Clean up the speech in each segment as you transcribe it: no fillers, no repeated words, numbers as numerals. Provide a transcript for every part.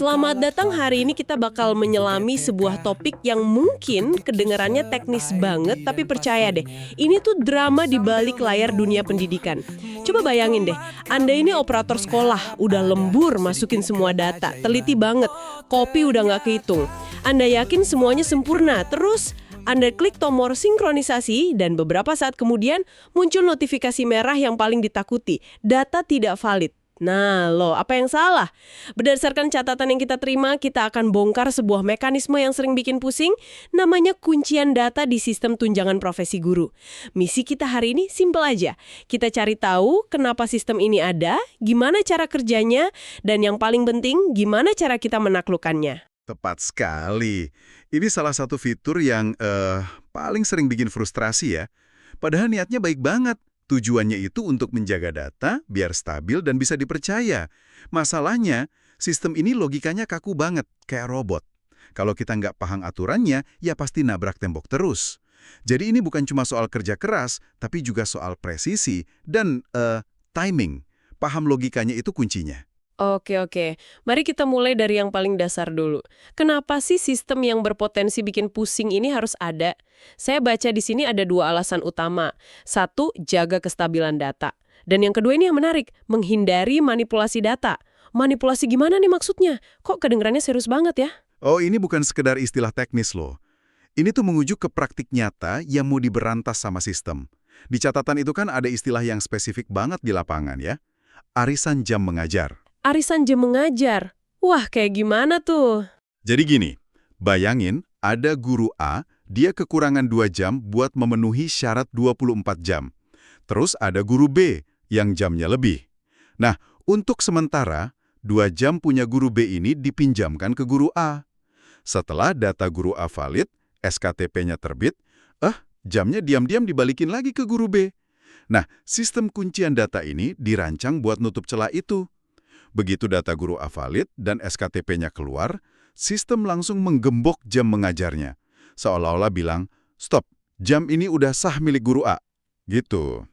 Selamat datang, hari ini kita bakal menyelami sebuah topik yang mungkin kedengarannya teknis banget, tapi percaya deh, ini tuh drama di balik layar dunia pendidikan. Coba bayangin deh, Anda ini operator sekolah, udah lembur masukin semua data, teliti banget, kopi udah nggak kehitung. Anda yakin semuanya sempurna, terus Anda klik tombol sinkronisasi dan beberapa saat kemudian muncul notifikasi merah yang paling ditakuti, data tidak valid. Nah, loh, apa yang salah? Berdasarkan catatan yang kita terima, kita akan bongkar sebuah mekanisme yang sering bikin pusing, namanya kuncian data di sistem tunjangan profesi guru. Misi kita hari ini simpel aja. Kita cari tahu kenapa sistem ini ada, gimana cara kerjanya, dan yang paling penting, gimana cara kita menaklukkannya. Tepat sekali. Ini salah satu fitur yang paling sering bikin frustrasi ya. Padahal niatnya baik banget. Tujuannya itu untuk menjaga data biar stabil dan bisa dipercaya. Masalahnya, sistem ini logikanya kaku banget, kayak robot. Kalau kita nggak paham aturannya, ya pasti nabrak tembok terus. Jadi ini bukan cuma soal kerja keras, tapi juga soal presisi dan timing. Paham logikanya itu kuncinya. Oke. Mari kita mulai dari yang paling dasar dulu. Kenapa sih sistem yang berpotensi bikin pusing ini harus ada? Saya baca di sini ada dua alasan utama. Satu, jaga kestabilan data. Dan yang kedua ini yang menarik, menghindari manipulasi data. Manipulasi gimana nih maksudnya? Kok kedengarannya serius banget ya? Oh, ini bukan sekedar istilah teknis loh. Ini tuh mengujuk ke praktik nyata yang mau diberantas sama sistem. Di catatan itu kan ada istilah yang spesifik banget di lapangan ya. Arisan jam mengajar. Arisan jam mengajar. Wah, kayak gimana tuh? Jadi gini, bayangin ada guru A, dia kekurangan 2 jam buat memenuhi syarat 24 jam. Terus ada guru B yang jamnya lebih. Nah, untuk sementara, 2 jam punya guru B ini dipinjamkan ke guru A. Setelah data guru A valid, SKTP-nya terbit, jamnya diam-diam dibalikin lagi ke guru B. Nah, sistem kuncian data ini dirancang buat nutup celah itu. Begitu data guru A valid dan SKTP-nya keluar, sistem langsung menggembok jam mengajarnya. Seolah-olah bilang, stop, jam ini udah sah milik guru A. Gitu.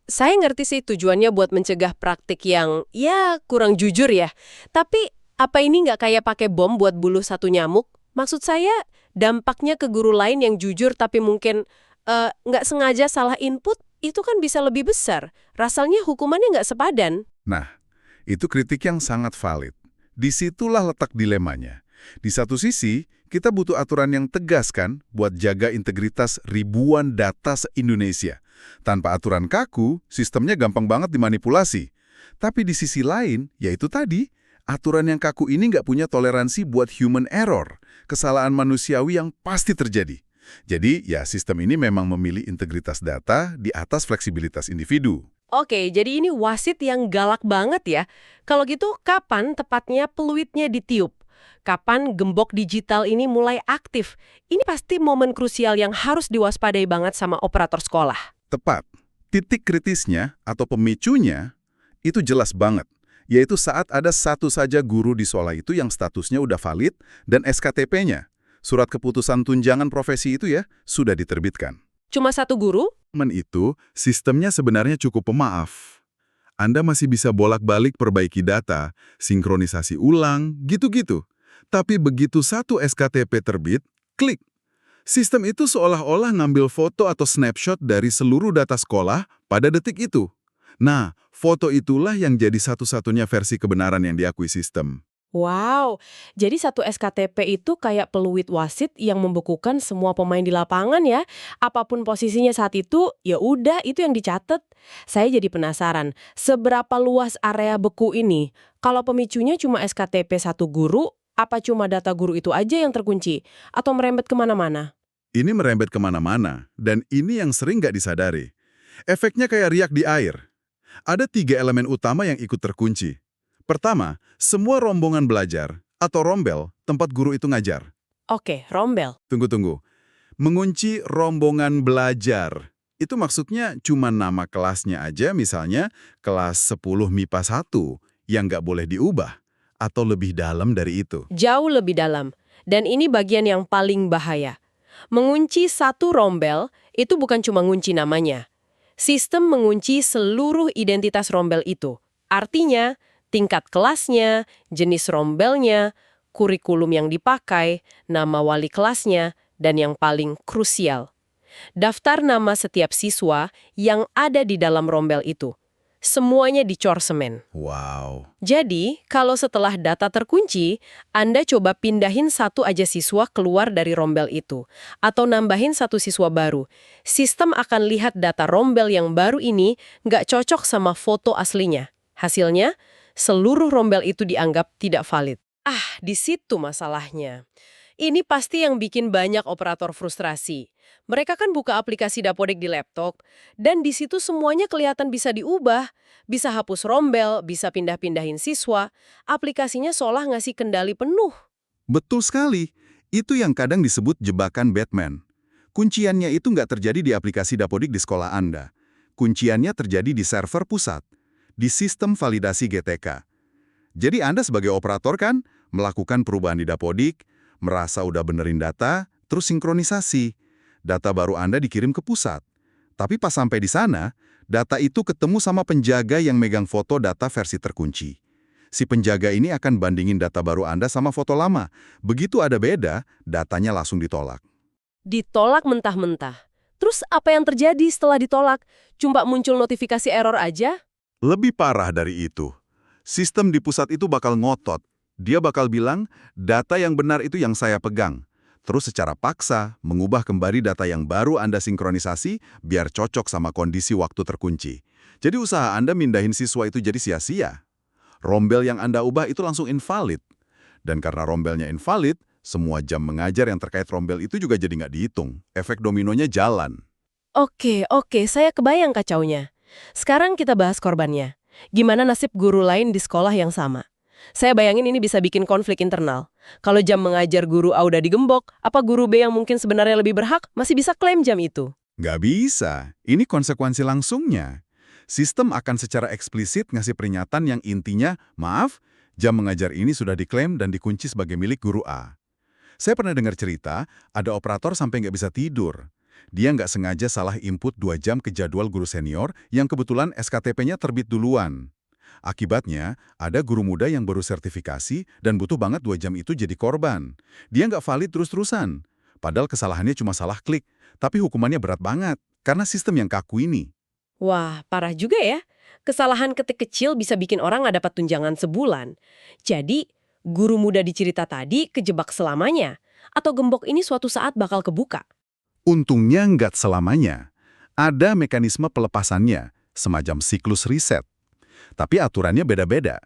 Saya ngerti sih tujuannya buat mencegah praktik yang, ya, kurang jujur ya. Tapi, apa ini nggak kayak pakai bom buat bunuh satu nyamuk? Maksud saya, dampaknya ke guru lain yang jujur tapi mungkin nggak sengaja salah input, itu kan bisa lebih besar. Rasanya hukumannya nggak sepadan. Nah, itu kritik yang sangat valid. Disitulah letak dilemanya. Di satu sisi, kita butuh aturan yang tegas kan buat jaga integritas ribuan data se-Indonesia. Tanpa aturan kaku, sistemnya gampang banget dimanipulasi. Tapi di sisi lain, yaitu tadi, aturan yang kaku ini nggak punya toleransi buat human error, kesalahan manusiawi yang pasti terjadi. Jadi, ya sistem ini memang memilih integritas data di atas fleksibilitas individu. Oke, jadi ini wasit yang galak banget ya. Kalau gitu, kapan tepatnya peluitnya ditiup? Kapan gembok digital ini mulai aktif? Ini pasti momen krusial yang harus diwaspadai banget sama operator sekolah. Tepat. Titik kritisnya atau pemicunya itu jelas banget, yaitu saat ada satu saja guru di sekolah itu yang statusnya udah valid dan SKTP-nya, surat keputusan tunjangan profesi itu ya, sudah diterbitkan. Cuma satu guru? Itu, sistemnya sebenarnya cukup pemaaf. Anda masih bisa bolak-balik perbaiki data, sinkronisasi ulang, gitu-gitu. Tapi begitu satu SKTP terbit, klik. Sistem itu seolah-olah ngambil foto atau snapshot dari seluruh data sekolah pada detik itu. Nah, foto itulah yang jadi satu-satunya versi kebenaran yang diakui sistem. Wow, jadi satu SKTP itu kayak peluit wasit yang membekukan semua pemain di lapangan ya. Apapun posisinya saat itu, ya udah itu yang dicatat. Saya jadi penasaran, seberapa luas area beku ini? Kalau pemicunya cuma SKTP satu guru, apa cuma data guru itu aja yang terkunci? Atau merembet kemana-mana? Ini merembet kemana-mana, dan ini yang sering nggak disadari. Efeknya kayak riak di air. Ada 3 elemen utama yang ikut terkunci. Pertama, semua rombongan belajar, atau rombel, tempat guru itu ngajar. Oke, rombel. Tunggu. Mengunci rombongan belajar. Itu maksudnya cuma nama kelasnya aja, misalnya kelas 10 MIPA 1, yang nggak boleh diubah. Atau lebih dalam dari itu. Jauh lebih dalam. Dan ini bagian yang paling bahaya. Mengunci satu rombel, itu bukan cuma ngunci namanya. Sistem mengunci seluruh identitas rombel itu. Artinya, tingkat kelasnya, jenis rombelnya, kurikulum yang dipakai, nama wali kelasnya, dan yang paling krusial, daftar nama setiap siswa yang ada di dalam rombel itu. Semuanya dicor semen. Wow. Jadi, kalau setelah data terkunci, Anda coba pindahin satu aja siswa keluar dari rombel itu, atau nambahin satu siswa baru. Sistem akan lihat data rombel yang baru ini nggak cocok sama foto aslinya. Hasilnya, seluruh rombel itu dianggap tidak valid. Di situ masalahnya. Ini pasti yang bikin banyak operator frustrasi. Mereka kan buka aplikasi Dapodik di laptop, dan di situ semuanya kelihatan bisa diubah, bisa hapus rombel, bisa pindah-pindahin siswa. Aplikasinya seolah ngasih kendali penuh. Betul sekali. Itu yang kadang disebut jebakan Batman. Kunciannya itu nggak terjadi di aplikasi Dapodik di sekolah Anda. Kunciannya terjadi di server pusat, di sistem validasi GTK. Jadi Anda sebagai operator kan melakukan perubahan di Dapodik, merasa udah benerin data, terus sinkronisasi. Data baru Anda dikirim ke pusat. Tapi pas sampai di sana, data itu ketemu sama penjaga yang megang foto data versi terkunci. Si penjaga ini akan bandingin data baru Anda sama foto lama. Begitu ada beda, datanya langsung ditolak. Ditolak mentah-mentah. Terus apa yang terjadi setelah ditolak? Cuma muncul notifikasi error aja? Lebih parah dari itu. Sistem di pusat itu bakal ngotot. Dia bakal bilang, data yang benar itu yang saya pegang. Terus secara paksa, mengubah kembali data yang baru Anda sinkronisasi biar cocok sama kondisi waktu terkunci. Jadi usaha Anda mindahin siswa itu jadi sia-sia. Rombel yang Anda ubah itu langsung invalid. Dan karena rombelnya invalid, semua jam mengajar yang terkait rombel itu juga jadi nggak dihitung. Efek dominonya jalan. Oke, saya kebayang kacaunya. Sekarang kita bahas korbannya. Gimana nasib guru lain di sekolah yang sama? Saya bayangin ini bisa bikin konflik internal. Kalau jam mengajar guru A udah digembok, apa guru B yang mungkin sebenarnya lebih berhak masih bisa klaim jam itu? Nggak bisa. Ini konsekuensi langsungnya. Sistem akan secara eksplisit ngasih peringatan yang intinya, maaf, jam mengajar ini sudah diklaim dan dikunci sebagai milik guru A. Saya pernah dengar cerita, ada operator sampai nggak bisa tidur. Dia nggak sengaja salah input 2 jam ke jadwal guru senior yang kebetulan SKTP-nya terbit duluan. Akibatnya, ada guru muda yang baru sertifikasi dan butuh banget 2 jam itu jadi korban. Dia nggak valid terus-terusan. Padahal kesalahannya cuma salah klik, tapi hukumannya berat banget karena sistem yang kaku ini. Wah, parah juga ya. Kesalahan ketik kecil bisa bikin orang nggak dapat tunjangan sebulan. Jadi, guru muda di cerita tadi kejebak selamanya. Atau gembok ini suatu saat bakal kebuka. Untungnya nggak selamanya. Ada mekanisme pelepasannya, semacam siklus riset. Tapi aturannya beda-beda.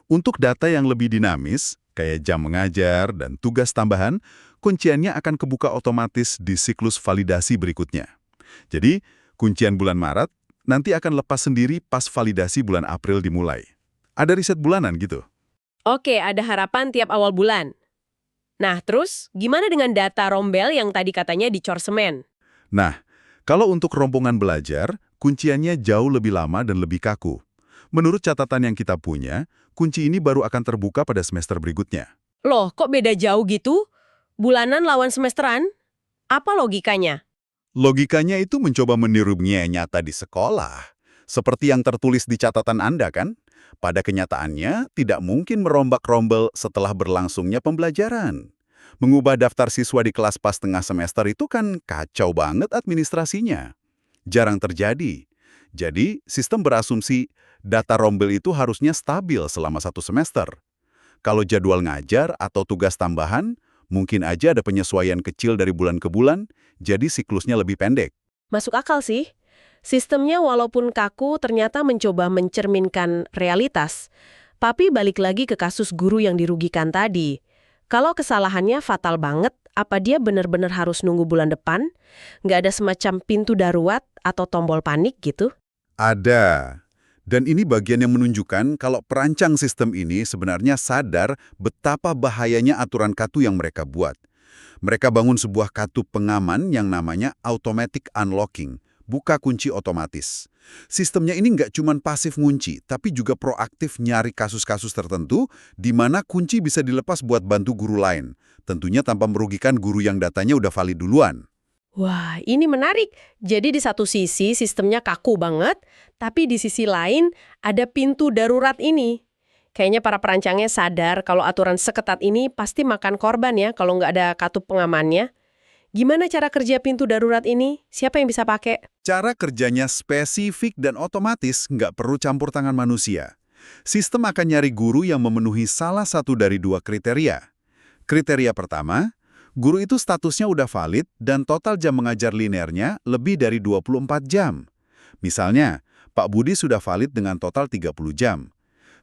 Untuk data yang lebih dinamis, kayak jam mengajar dan tugas tambahan, kunciannya akan kebuka otomatis di siklus validasi berikutnya. Jadi, kuncian bulan Maret nanti akan lepas sendiri pas validasi bulan April dimulai. Ada riset bulanan gitu. Oke, ada harapan tiap awal bulan. Nah, terus gimana dengan data rombel yang tadi katanya dicor semen? Nah, kalau untuk rombongan belajar, kunciannya jauh lebih lama dan lebih kaku. Menurut catatan yang kita punya, kunci ini baru akan terbuka pada semester berikutnya. Loh, kok beda jauh gitu? Bulanan lawan semesteran? Apa logikanya? Logikanya itu mencoba menirunya nyata di sekolah. Seperti yang tertulis di catatan Anda kan? Pada kenyataannya, tidak mungkin merombak rombel setelah berlangsungnya pembelajaran. Mengubah daftar siswa di kelas pas tengah semester itu kan kacau banget administrasinya. Jarang terjadi. Jadi, sistem berasumsi data rombel itu harusnya stabil selama 1 semester. Kalau jadwal ngajar atau tugas tambahan, mungkin aja ada penyesuaian kecil dari bulan ke bulan, jadi siklusnya lebih pendek. Masuk akal sih. Sistemnya walaupun kaku ternyata mencoba mencerminkan realitas. Tapi balik lagi ke kasus guru yang dirugikan tadi. Kalau kesalahannya fatal banget, apa dia benar-benar harus nunggu bulan depan? Nggak ada semacam pintu darurat atau tombol panik gitu? Ada. Dan ini bagian yang menunjukkan kalau perancang sistem ini sebenarnya sadar betapa bahayanya aturan katu yang mereka buat. Mereka bangun sebuah katu pengaman yang namanya automatic unlocking, buka kunci otomatis. Sistemnya ini nggak cuma pasif ngunci, tapi juga proaktif nyari kasus-kasus tertentu di mana kunci bisa dilepas buat bantu guru lain. Tentunya tanpa merugikan guru yang datanya udah valid duluan. Wah, ini menarik. Jadi di satu sisi sistemnya kaku banget, tapi di sisi lain ada pintu darurat ini. Kayaknya para perancangnya sadar kalau aturan seketat ini pasti makan korban ya kalau nggak ada katup pengamannya. Gimana cara kerja pintu darurat ini? Siapa yang bisa pakai? Cara kerjanya spesifik dan otomatis, nggak perlu campur tangan manusia. Sistem akan nyari guru yang memenuhi salah satu dari dua kriteria. Kriteria pertama, guru itu statusnya udah valid dan total jam mengajar linearnya lebih dari 24 jam. Misalnya, Pak Budi sudah valid dengan total 30 jam.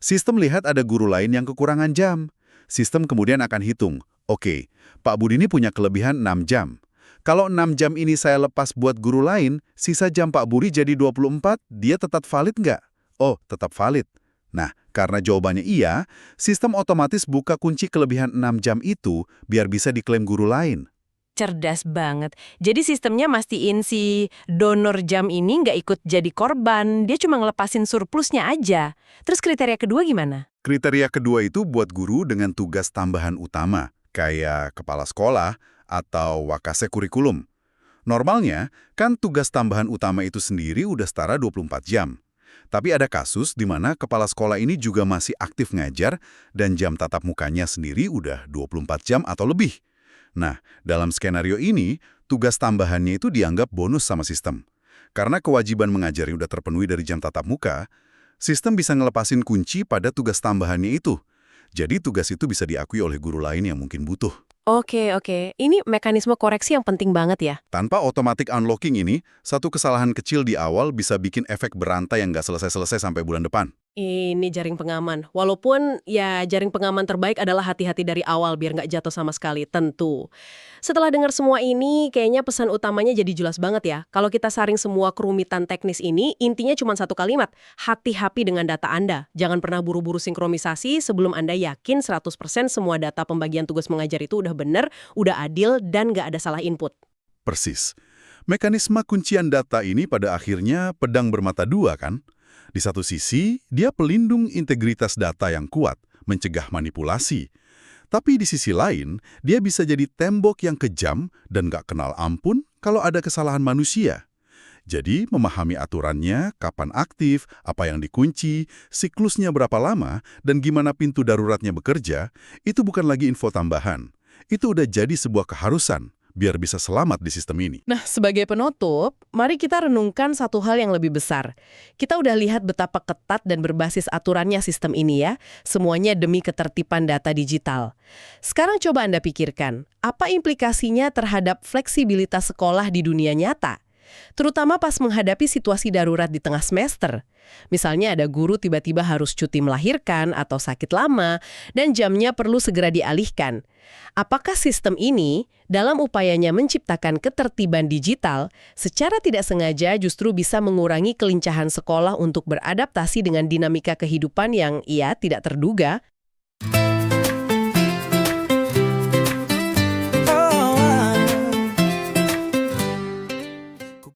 Sistem lihat ada guru lain yang kekurangan jam. Sistem kemudian akan hitung, oke, Pak Budi ini punya kelebihan 6 jam. Kalau 6 jam ini saya lepas buat guru lain, sisa jam Pak Budi jadi 24, dia tetap valid nggak? Oh, tetap valid. Nah, karena jawabannya iya, sistem otomatis buka kunci kelebihan 6 jam itu biar bisa diklaim guru lain. Cerdas banget. Jadi sistemnya mastiin si donor jam ini nggak ikut jadi korban, dia cuma ngelepasin surplusnya aja. Terus kriteria kedua gimana? Kriteria kedua itu buat guru dengan tugas tambahan utama, kayak kepala sekolah atau wakase kurikulum. Normalnya, kan tugas tambahan utama itu sendiri udah setara 24 jam. Tapi ada kasus di mana kepala sekolah ini juga masih aktif ngajar dan jam tatap mukanya sendiri udah 24 jam atau lebih. Nah, dalam skenario ini, tugas tambahannya itu dianggap bonus sama sistem. Karena kewajiban mengajari udah terpenuhi dari jam tatap muka, sistem bisa ngelepasin kunci pada tugas tambahannya itu. Jadi tugas itu bisa diakui oleh guru lain yang mungkin butuh. Oke. Ini mekanisme koreksi yang penting banget ya. Tanpa automatic unlocking ini, satu kesalahan kecil di awal bisa bikin efek berantai yang nggak selesai-selesai sampai bulan depan. Ini jaring pengaman. Walaupun ya jaring pengaman terbaik adalah hati-hati dari awal biar nggak jatuh sama sekali, tentu. Setelah dengar semua ini, kayaknya pesan utamanya jadi jelas banget ya. Kalau kita saring semua kerumitan teknis ini, intinya cuma satu kalimat, hati-hati dengan data Anda. Jangan pernah buru-buru sinkronisasi sebelum Anda yakin 100% semua data pembagian tugas mengajar itu udah benar, udah adil, dan nggak ada salah input. Persis. Mekanisme kuncian data ini pada akhirnya pedang bermata dua kan? Di satu sisi, dia pelindung integritas data yang kuat, mencegah manipulasi. Tapi di sisi lain, dia bisa jadi tembok yang kejam dan nggak kenal ampun kalau ada kesalahan manusia. Jadi, memahami aturannya, kapan aktif, apa yang dikunci, siklusnya berapa lama, dan gimana pintu daruratnya bekerja, itu bukan lagi info tambahan. Itu udah jadi sebuah keharusan, biar bisa selamat di sistem ini. Nah, sebagai penutup, mari kita renungkan satu hal yang lebih besar. Kita udah lihat betapa ketat dan berbasis aturannya sistem ini ya, semuanya demi ketertiban data digital. Sekarang coba Anda pikirkan, apa implikasinya terhadap fleksibilitas sekolah di dunia nyata? Terutama pas menghadapi situasi darurat di tengah semester. Misalnya ada guru tiba-tiba harus cuti melahirkan atau sakit lama, dan jamnya perlu segera dialihkan. Apakah sistem ini, dalam upayanya menciptakan ketertiban digital, secara tidak sengaja justru bisa mengurangi kelincahan sekolah untuk beradaptasi dengan dinamika kehidupan yang tidak terduga?